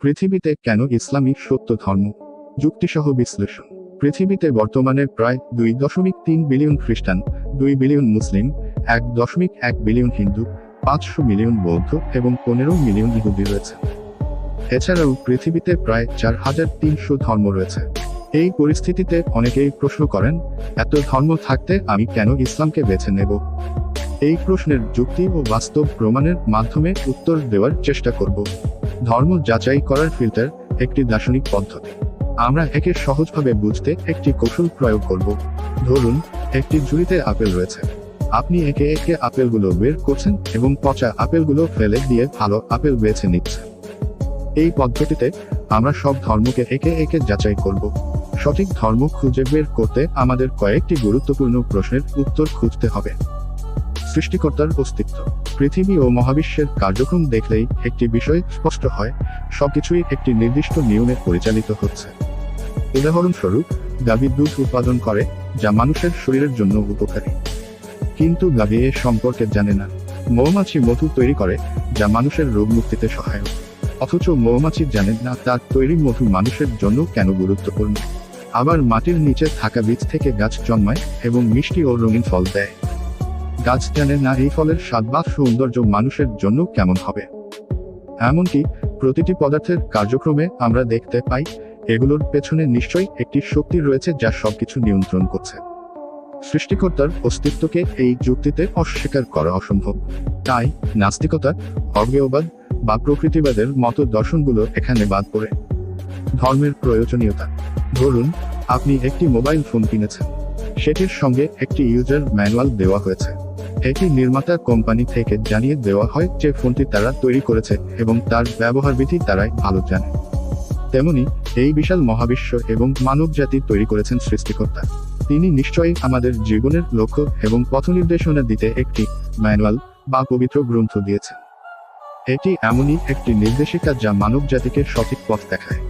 পৃথিবীতে কেন ইসলামই সত্য ধর্ম? যুক্তিসহ বিশ্লেষণ। পৃথিবীতে বর্তমানে প্রায় 2.3 বিলিয়ন খ্রিস্টান, 2 বিলিয়ন মুসলিম, 1.1 বিলিয়ন হিন্দু, 500 মিলিয়ন বৌদ্ধ এবং 15 মিলিয়ন ইহুদি রয়েছে। এছাড়াও পৃথিবীতে প্রায় 4,300 ধর্ম রয়েছে। এই পরিস্থিতিতে অনেকেই প্রশ্ন করেন, এত ধর্ম থাকতে আমি কেন ইসলামকে বেছে নেব? এই প্রশ্নের যুক্তি ও বাস্তব প্রমাণের মাধ্যমে উত্তর দেওয়ার চেষ্টা করব। ধর্ম যাচাই করার ফিল্টার একটি দার্শনিক পদ্ধতি। আমরা একে সহজভাবে বুঝতে একটি কৌশল প্রয়োগ করব। ধরুন, একটি ঝুড়িতে আপেল রয়েছে। আপনি একে একে আপেলগুলো বের করছেন এবং পচা আপেলগুলো ফেলে দিয়ে ভালো আপেল বেছে নিচ্ছেন। এই পদ্ধতিতে আমরা সব ধর্মকে একে একে যাচাই করব। সঠিক ধর্ম খুঁজে বের করতে আমাদের কয়েকটি গুরুত্বপূর্ণ প্রশ্নের উত্তর খুঁজতে হবে। সৃষ্টিকর্তার অস্তিত্ব। পৃথিবী ও মহাবিশ্বের কার্যক্রম দেখলেই একটি বিষয় স্পষ্ট হয়, সবকিছুই একটি নির্দিষ্ট নিয়মে পরিচালিত হচ্ছে। উদাহরণস্বরূপ, গাভী দুধ উৎপাদন করে, যা মানুষের শরীরের জন্য উপকারী। কিন্তু গাভী এ সম্পর্কে জানে না। মৌমাছি মধু তৈরি করে, যা মানুষের রোগ মুক্তিতে সহায়ক। অথচ মৌমাছি জানেন না তার তৈরি মধু মানুষের জন্য কেন গুরুত্বপূর্ণ। আবার মাটির নিচে থাকা বীজ থেকে গাছ জন্মায় এবং মিষ্টি ও রঙিন ফল দেয়। গাছ জানে না এই ফলের স্বাদ বা সৌন্দর্য মানুষের জন্য কেমন হবে। এমনকি প্রতিটি পদার্থের কার্যক্রমে আমরা দেখতে পাই, এগুলোর পেছনে নিশ্চয়ই একটি শক্তি রয়েছে যা সবকিছু নিয়ন্ত্রণ করছে। সৃষ্টিকর্তার অস্তিত্বকে এই যুক্তিতে অস্বীকার করা অসম্ভব। তাই নাস্তিকতা, অজ্ঞেয়বাদ বা প্রকৃতিবাদের মতো দর্শনগুলো এখানে বাদ পড়ে। ধর্মের প্রয়োজনীয়তা। ধরুন, আপনি একটি মোবাইল ফোন কিনেছেন। সেটির সঙ্গে একটি ইউজার ম্যানুয়াল দেওয়া হয়েছে। এটি নির্মাতা কোম্পানি থেকে জানিয়ে দেওয়া হয় যে ফোনটি তারা তৈরি করেছে এবং তার ব্যবহারবিধি তারাই ভালো জানে। তেমনি এই বিশাল মহাবিশ্ব এবং মানবজাতি তৈরি করেছেন সৃষ্টিকর্তা। তিনি নিশ্চয়ই আমাদের জীবনের লক্ষ্য এবং পথনির্দেশনা দিতে একটি ম্যানুয়াল বা পবিত্র গ্রন্থ দিয়েছেন। এটি এমনই একটি নির্দেশিকা যা মানবজাতিকে সঠিক পথ দেখায়।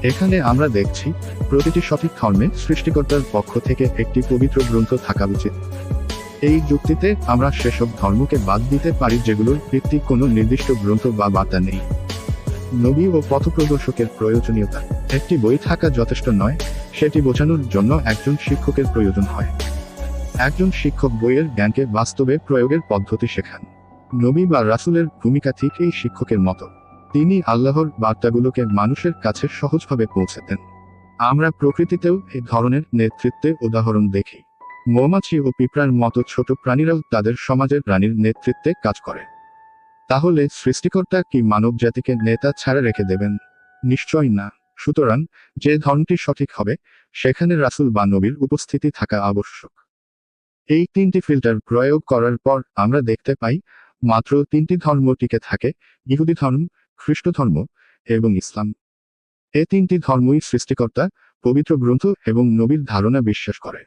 এখানে আমরা দেখছি, প্রতিটি সঠিক ধর্মে সৃষ্টিকর্তার পক্ষ থেকে একটি পবিত্র গ্রন্থ থাকা উচিত। এই যুক্তিতে আমরা সেসব ধর্মকে বাদ দিতে পারি যেগুলোর ভিত্তি কোনো নির্দিষ্ট গ্রন্থ বা বার্তা নেই। নবী ও পথপ্রদর্শকের প্রয়োজনীয়তা। একটি বই থাকা যথেষ্ট নয়, সেটি বোঝানোর জন্য একজন শিক্ষকের প্রয়োজন হয়। একজন শিক্ষক বইয়ের জ্ঞানকে বাস্তবে প্রয়োগের পদ্ধতি শেখান। নবী বা রাসূলের ভূমিকা ঠিক এই শিক্ষকের মতো। তিনি আল্লাহর বার্তাগুলোকে মানুষের কাছে সহজভাবে পৌঁছে দেন। আমরা প্রকৃতিতেও এই ধরনের নেতৃত্বে উদাহরণ দেখি। মৌমাছি ও পিঁপড়ার মতো ছোট প্রাণীরাও তাদের সমাজের প্রাণীর নেতৃত্বে কাজ করে। তাহলে সৃষ্টিকর্তা কি মানবজাতিকে নেতা ছাড়া রেখে দেবেন? নিশ্চয় না। সুতরাং যে ধর্মটি সঠিক হবে, সেখানে রাসূল বা নবীর উপস্থিতি থাকা আবশ্যক। এই তিনটি ফিল্টার প্রয়োগ করার পর আমরা দেখতে পাই, মাত্র তিনটি ধর্ম টিকে থাকে: ইহুদি ধর্ম, খ্রিস্ট ধর্ম এবং ইসলাম। এ তিনটি ধর্মই সৃষ্টিকর্তা, পবিত্র গ্রন্থ এবং নবীর ধারণা বিশ্বাস করে।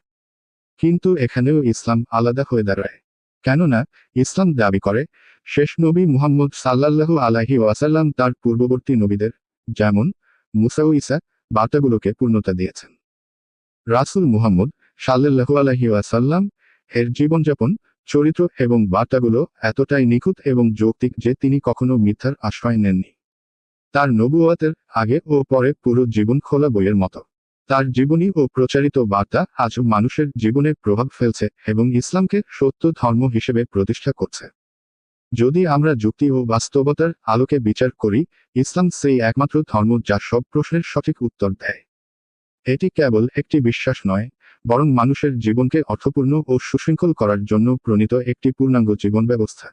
কিন্তু এখানেও ইসলাম আলাদা হয়ে দাঁড়ায়। কেননা ইসলাম দাবি করে, শেষ নবী মুহাম্মদ সাল্লাল্লাহু আলাইহি ওয়াসাল্লাম তার পূর্ববর্তী নবীদের, যেমন মুসা ও ঈসা, বার্তাগুলোকে পূর্ণতা দিয়েছেন। রাসূল মুহাম্মদ সাল্লাল্লাহু আলাইহি ওয়াসাল্লাম এর জীবনযাপন, চরিত্র এবং বার্তাগুলো এতটাই নিখুঁত এবং যৌক্তিক যে তিনি কখনো মিথ্যার আশ্রয় নেননি। তার নবুয়তের আগে ও পরে পুরো জীবন খোলা বইয়ের মতো। তার জীবনী ও প্রচারিত বার্তা আজও মানুষের জীবনে প্রভাব ফেলছে এবং ইসলামকে সত্য ধর্ম হিসেবে প্রতিষ্ঠা করছে। যদি আমরা যুক্তি ও বাস্তবতার আলোকে বিচার করি, ইসলাম সেই একমাত্র ধর্ম যা সব প্রশ্নের সঠিক উত্তর দেয়। এটি কেবল একটি বিশ্বাস নয়, বরং মানুষের জীবনকে অর্থপূর্ণ ও সুশৃঙ্খল করার জন্য প্রণীত একটি পূর্ণাঙ্গ জীবন ব্যবস্থা।